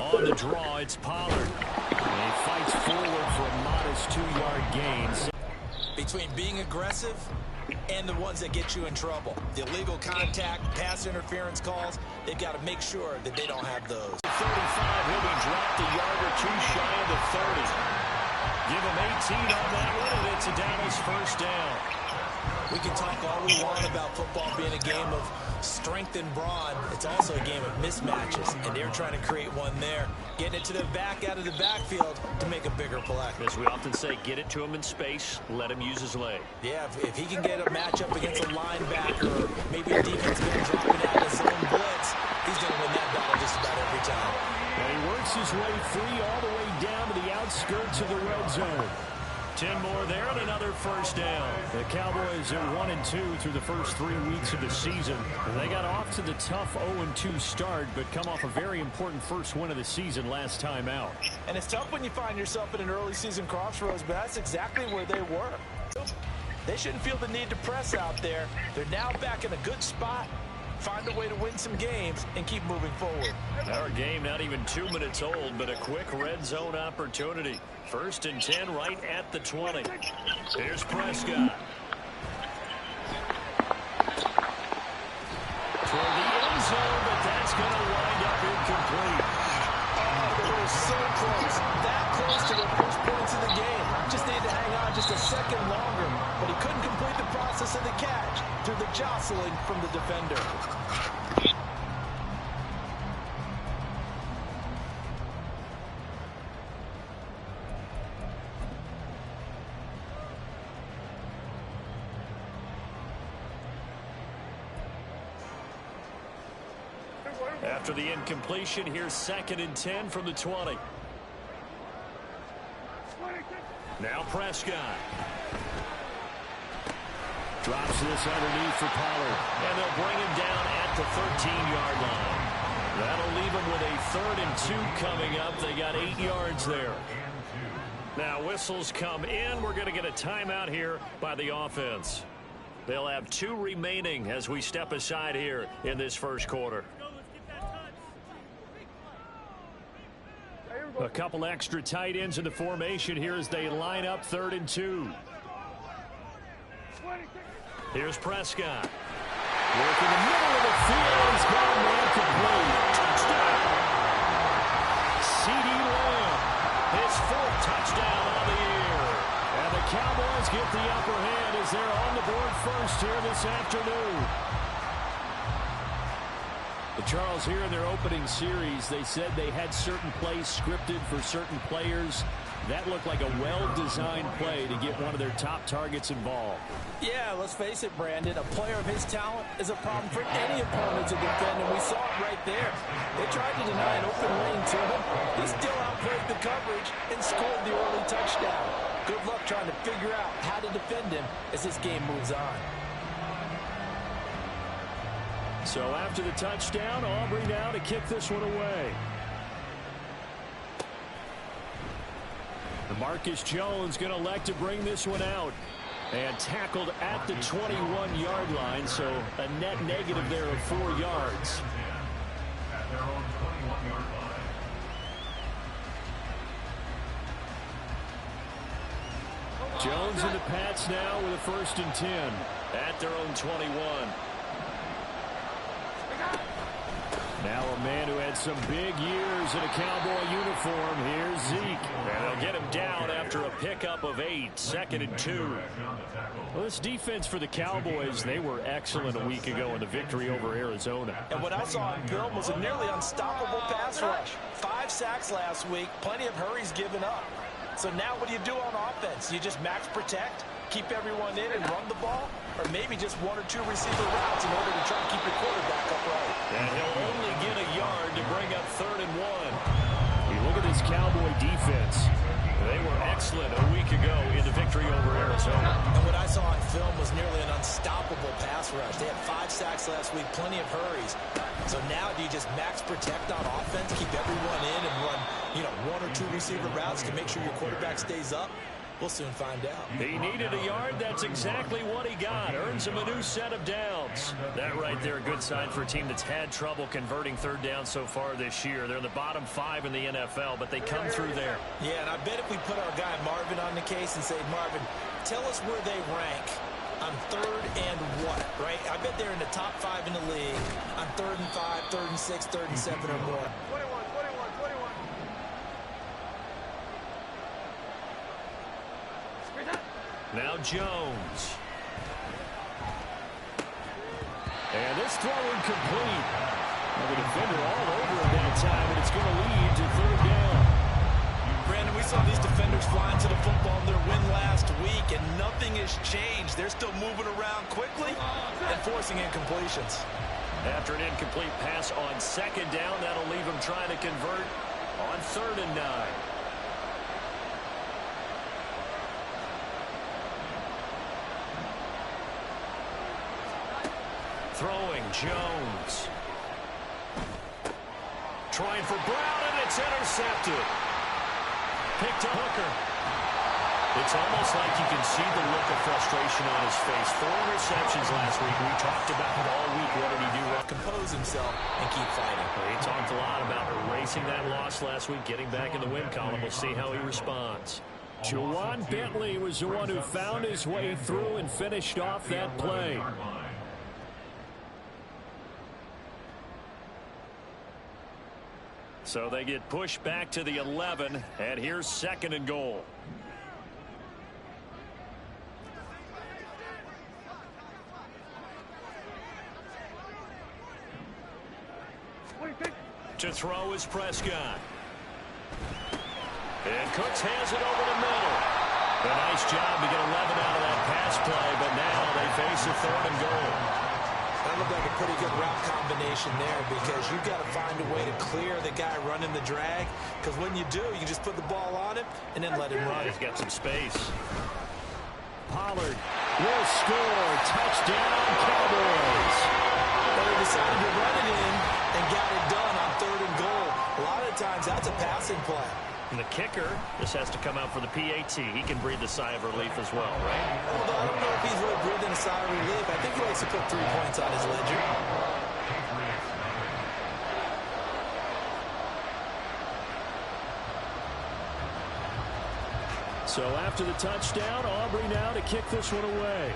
On the draw, it's Pollard. And he fights forward for a modest 2-yard gain. Between being aggressive and the ones that get you in trouble. The illegal contact, pass interference calls, they've got to make sure that they don't have those. 35, he'll be dropped a yard or two shy of the 30. Give him 18 on that one, and it's a Dallas first down. We can talk all we want about football being a game of strength and brawn. It's also a game of mismatches, and they're trying to create one there. Getting it to the back out of the backfield to make a bigger play. As we often say, get it to him in space, let him use his leg. Yeah, if he can get a matchup against a linebacker, or maybe a defense going to drop it out of his own blitz, he's going to win that battle just about every time. And he works his way free all the way down to the outskirts of the red zone. 10 more there and another first down. The Cowboys are 1-2 through the first 3 weeks of the season. They got off to the tough 0-2 start, but come off a very important first win of the season last time out. And it's tough when you find yourself in an early season crossroads, but that's exactly where they were. They shouldn't feel the need to press out there. They're now back in a good spot. Find a way to win some games and keep moving forward. Our game not even 2 minutes old, but a quick red zone opportunity. 1st and 10 right at the 20. Here's Prescott. Toward the end zone, but that's going to wind up incomplete. Oh, they were so close. That close to their first points of the game. Just needed to hang on just a second longer, but he couldn't complete the process of the catch through the jostling from the defender. After the incompletion, here's 2nd and 10 from the 20. Now Prescott. Drops this underneath for Pollard. And they'll bring him down at the 13-yard line. That'll leave him with a 3rd and 2 coming up. They got 8 yards there. Now whistles come in. We're going to get a timeout here by the offense. They'll have 2 remaining as we step aside here in this first quarter. A couple extra tight ends in the formation here as they line up 3rd and 2. Here's Prescott. Working the middle of the field. He's got a man complete. Touchdown! CeeDee Lamb. His 4th touchdown on the year. And the Cowboys get the upper hand as they're on the board first here this afternoon. Charles, here in their opening series, they said they had certain plays scripted for certain players. That looked like a well-designed play to get one of their top targets involved. Yeah, let's face it, Brandon. A player of his talent is a problem for any opponent to defend, and we saw it right there. They tried to deny an open lane to him. He still outplayed the coverage and scored the early touchdown. Good luck trying to figure out how to defend him as this game moves on. So after the touchdown, Aubrey now to kick this one away. Marcus Jones going to elect to bring this one out. And tackled at the 21-yard line, so a net negative there of 4 yards. Jones and the Pats now with a 1st and 10 at their own 21. Now a man who had some big years in a Cowboy uniform. Here's Zeke. And they'll get him down after a pickup of 8. 2nd and 2. Well, this defense for the Cowboys, they were excellent a week ago in the victory over Arizona. And what I saw on film was a nearly unstoppable pass rush. 5 sacks last week, plenty of hurries given up. So now what do you do on offense? You just max protect, keep everyone in and run the ball? Or maybe just 1 or 2 receiver routes in order to try to keep your quarterback upright. And he'll only get a yard to bring up 3rd and 1. You look at this Cowboy defense. They were excellent a week ago in the victory over Arizona. And what I saw on film was nearly an unstoppable pass rush. They had 5 sacks last week, plenty of hurries. So now do you just max protect on offense, keep everyone in and run, 1 or 2 receiver routes to make sure your quarterback stays up? We'll soon find out. He needed a yard. That's exactly what he got. Earns him a new set of downs. That right there, a good sign for a team that's had trouble converting third down so far this year. They're in the bottom 5 in the NFL, but they come through there. Yeah, and I bet if we put our guy Marvin on the case and say, Marvin, tell us where they rank on third and what, right? I bet they're in the top 5 in the league on 3rd and 5, 3rd and 6, 3rd and 7 or more. 21. Now Jones. And this throw incomplete. The defender all over him that time, and it's going to lead to third down. Brandon, we saw these defenders flying to the football in their win last week, and nothing has changed. They're still moving around quickly and forcing incompletions. After an incomplete pass on second down, that'll leave him trying to convert on 3rd and 9. Throwing, Jones. Trying for Brown, and it's intercepted. Picked to Hooker. It's almost like you can see the look of frustration on his face. 4 interceptions last week. We talked about it all week. What did he do? Compose himself and keep fighting. He talked a lot about erasing that loss last week, getting back in the win column. We'll see how he responds. Juwan Bentley was the one who found his way through and finished off that play. So they get pushed back to the 11, and here's 2nd and goal. To throw is Prescott. And Cooks has it over the middle. A nice job to get 11 out of that pass play, but now they face a 3rd and goal. That looked like a pretty good route combination there because you've got to find a way to clear the guy running the drag, because when you do, you just put the ball on him and then let him run. He's got some space. Pollard will score. Touchdown, Cowboys. Well, they decided to run it in and got it done on 3rd and goal. A lot of times that's a passing play. And the kicker, this has to come out for the PAT. He can breathe a sigh of relief as well, right? Although I don't know if he's really breathing a sigh of relief. I think he likes to put 3 points on his ledger. So after the touchdown, Aubrey now to kick this one away.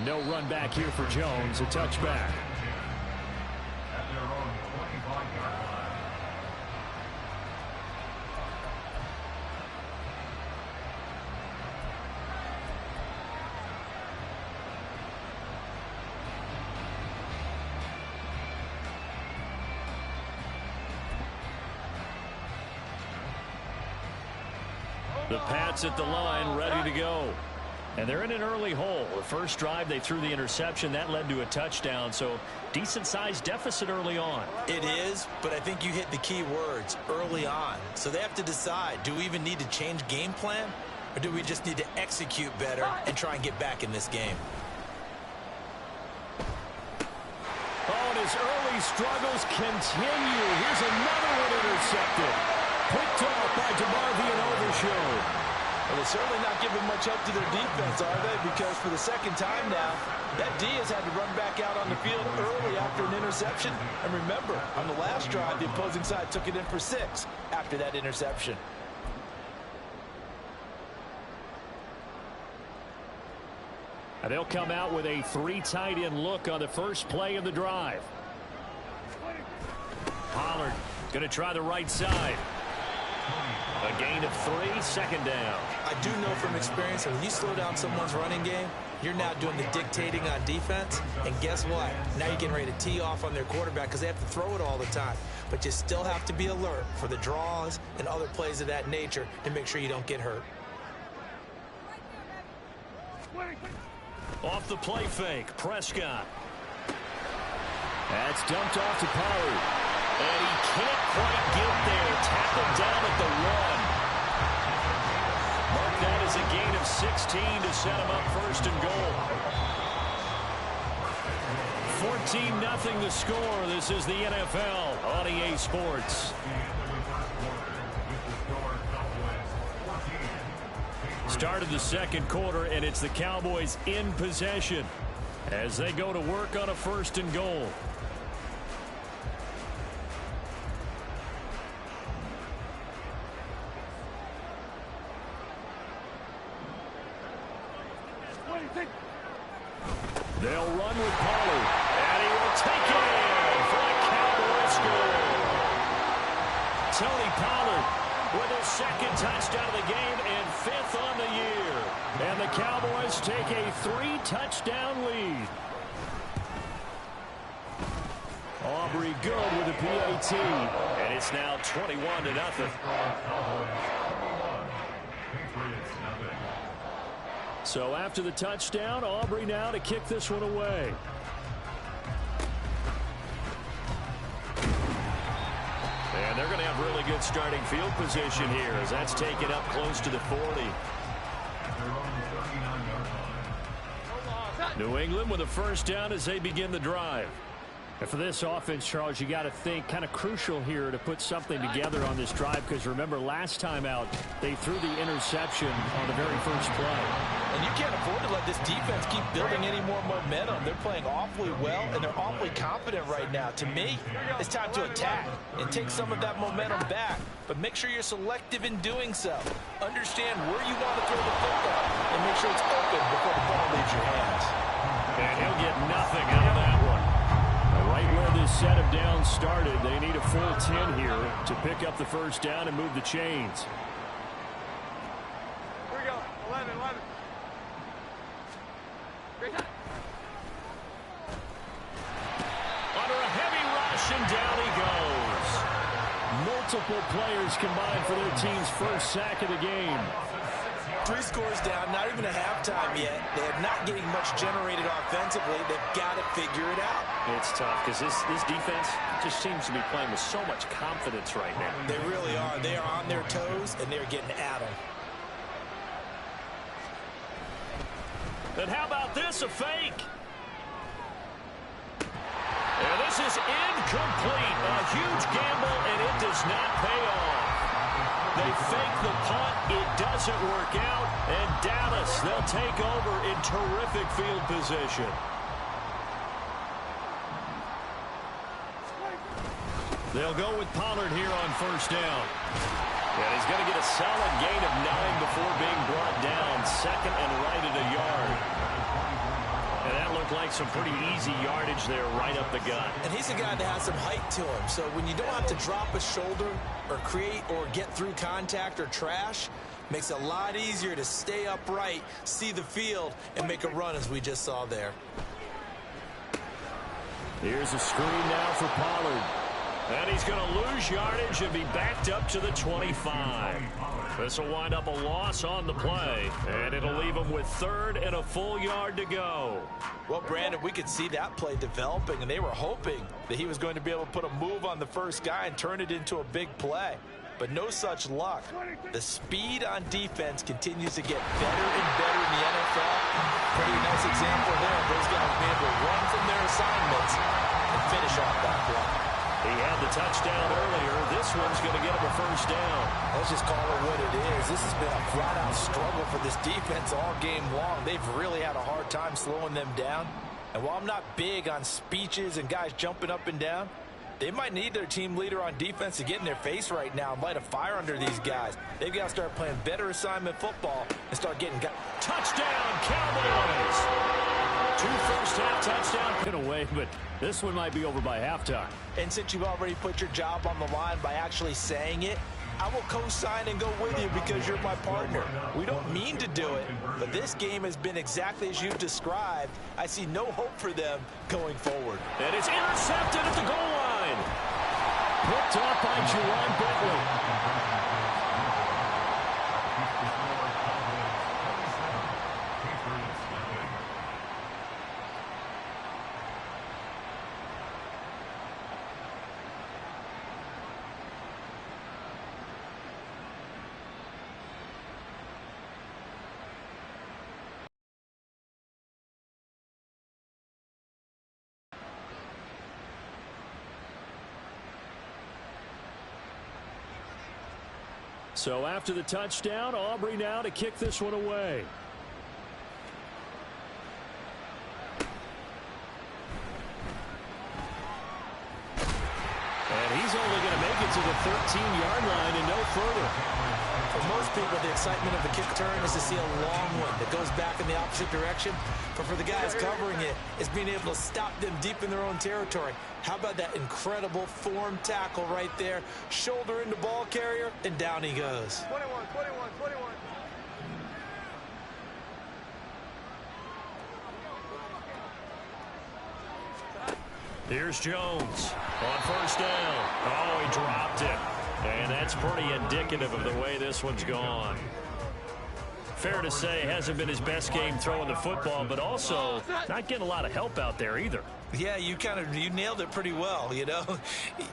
No run back here for Jones, a touchback. The Pats at the line, ready to go. And they're in an early hole. The first drive, they threw the interception. That led to a touchdown, so decent-sized deficit early on. It is, but I think you hit the key words, early on. So they have to decide, do we even need to change game plan, or do we just need to execute better and try and get back in this game? Oh, and his early struggles continue. Here's another one intercepted. Picked off by DeMarvion Overshown. Well, they're certainly not giving much help to their defense, are they? Because for the second time now, that D has had to run back out on the field early after an interception. And remember, on the last drive, the opposing side took it in for 6 after that interception. And they'll come out with a 3 tight end look on the first play of the drive. Pollard going to try the right side. A gain of 3, 2nd down. I do know from experience that when you slow down someone's running game, you're now doing the dictating on defense. And guess what? Now you're getting ready to tee off on their quarterback because they have to throw it all the time. But you still have to be alert for the draws and other plays of that nature to make sure you don't get hurt. Off the play fake, Prescott. That's dumped off to Pollard. And he can't quite get there. Tackled down at the 1. Mark that as a gain of 16 to set him up 1st and goal. 14-0 the score. This is the NFL on EA Sports. Started the second quarter, and it's the Cowboys in possession as they go to work on a 1st and goal. They'll run with Pollard, and he will take it in for a Cowboys score. Tony Pollard with his 2nd touchdown of the game and 5th on the year. And the Cowboys take a 3-touchdown lead. Aubrey good with the PAT, and it's now 21-0. So after the touchdown, Aubrey now to kick this one away. And they're going to have really good starting field position here as that's taken up close to the 40. New England with a 1st down as they begin the drive. And for this offense, Charles, you got to think kind of crucial here to put something together on this drive, because remember last time out they threw the interception on the very first play. And you can't afford to let this defense keep building any more momentum. They're playing awfully well, and they're awfully confident right now. To me, it's time to attack and take some of that momentum back. But make sure you're selective in doing so. Understand where you want to throw the football, and make sure it's open before the ball leaves your hands. And he'll get nothing out of that one. Right where this set of downs started, they need a full 10 here to pick up the 1st down and move the chains. Here we go. 11. Under a heavy rush, and down he goes. Multiple players combined for their team's 1st sack of the game. 3 scores down, not even a halftime yet. They're not getting much generated offensively. They've got to figure it out. It's tough because this defense just seems to be playing with so much confidence right now. They really are. They are on their toes, and they're getting at them. And how about this, a fake? And this is incomplete. A huge gamble, and it does not pay off. They fake the punt. It doesn't work out. And Dallas, they'll take over in terrific field position. They'll go with Pollard here on 1st down. And he's going to get a solid gain of 9 before being brought down. 2nd and right at a yard. And that looked like some pretty easy yardage there right up the gut. And he's a guy that has some height to him. So when you don't have to drop a shoulder or create or get through contact or trash, makes it a lot easier to stay upright, see the field, and make a run as we just saw there. Here's a screen now for Pollard. And he's going to lose yardage and be backed up to the 25. This will wind up a loss on the play, and it'll leave him with 3rd and a full yard to go. Well, Brandon, we could see that play developing, and they were hoping that he was going to be able to put a move on the first guy and turn it into a big play. But no such luck. The speed on defense continues to get better and better in the NFL. Pretty nice example there. Those guys being able to run from their assignments and finish off that play. He had the touchdown earlier. This one's going to get him a 1st down. Let's just call it what it is. This has been a flat-out struggle for this defense all game long. They've really had a hard time slowing them down. And while I'm not big on speeches and guys jumping up and down, they might need their team leader on defense to get in their face right now and light a fire under these guys. They've got to start playing better assignment football and start getting guys. Touchdown, Cowboys! 2 first-half touchdowns in a way, but this one might be over by halftime. And since you've already put your job on the line by actually saying it, I will co-sign and go with you because you're my partner. We don't mean to do it, but this game has been exactly as you've described. I see no hope for them going forward. And it's intercepted at the goal line. Picked off by Jerron Bentley. So after the touchdown, Aubrey now to kick this one away. And he's only going to make it to the 13-yard line and no further. For most people, the excitement of the kick return is to see a long one that goes back in the opposite direction. But for the guys covering it, it's being able to stop them deep in their own territory. How about that incredible form tackle right there? Shoulder into ball carrier, and down he goes. 21, 21, 21. Here's Jones on first down. Oh, he dropped it. And that's pretty indicative of the way this one's gone. Fair to say, hasn't been his best game throwing the football, but also not getting a lot of help out there either. Yeah, you nailed it pretty well, you know.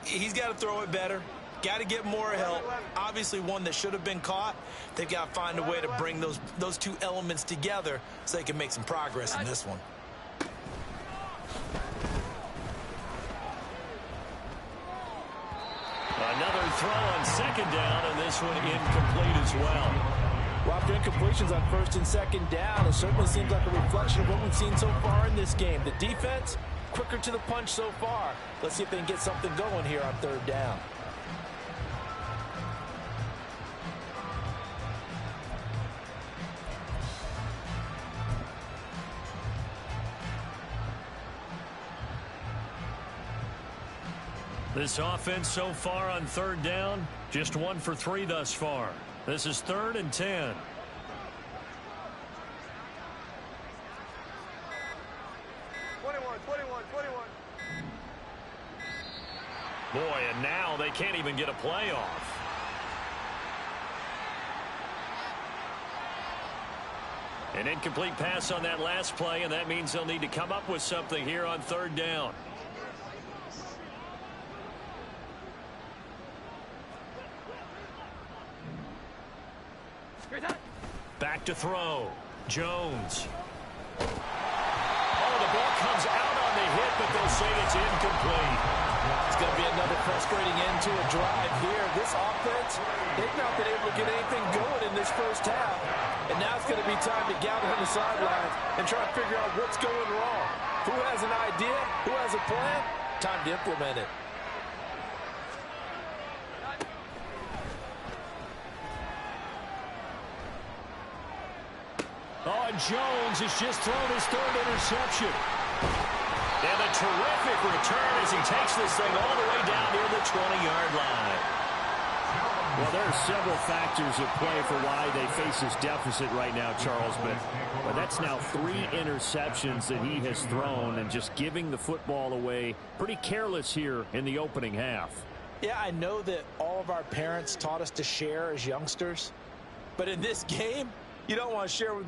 He's got to throw it better. Got to get more help. Obviously one that should have been caught. They've got to find a way to bring those two elements together so they can make some progress in this one. Another throw on second down, and this one incomplete as well. Well, after incompletions on first and second down, it certainly seems like a reflection of what we've seen so far in this game. The defense, quicker to the punch so far. Let's see if they can get something going here on third down. This offense so far on third down, just 1 for 3 thus far. This is 3rd and 10. Boy, and now they can't even get a play off. An incomplete pass on that last play, and that means they'll need to come up with something here on third down. Back to throw. Jones. Oh, the ball comes out on the hit, but they'll say it's incomplete. It's going to be another frustrating end to a drive here. This offense, they've not been able to get anything going in this first half. And now it's going to be time to gather on the sidelines and try to figure out what's going wrong. Who has an idea? Who has a plan? Time to implement it. Oh, and Jones has just thrown his 3rd interception. And a terrific return as he takes this thing all the way down near the 20-yard line. Well, there are several factors at play for why they face this deficit right now, Charles. But that's now 3 interceptions that he has thrown and just giving the football away. Pretty careless here in the opening half. Yeah, I know that all of our parents taught us to share as youngsters. But in this game, you don't want to share with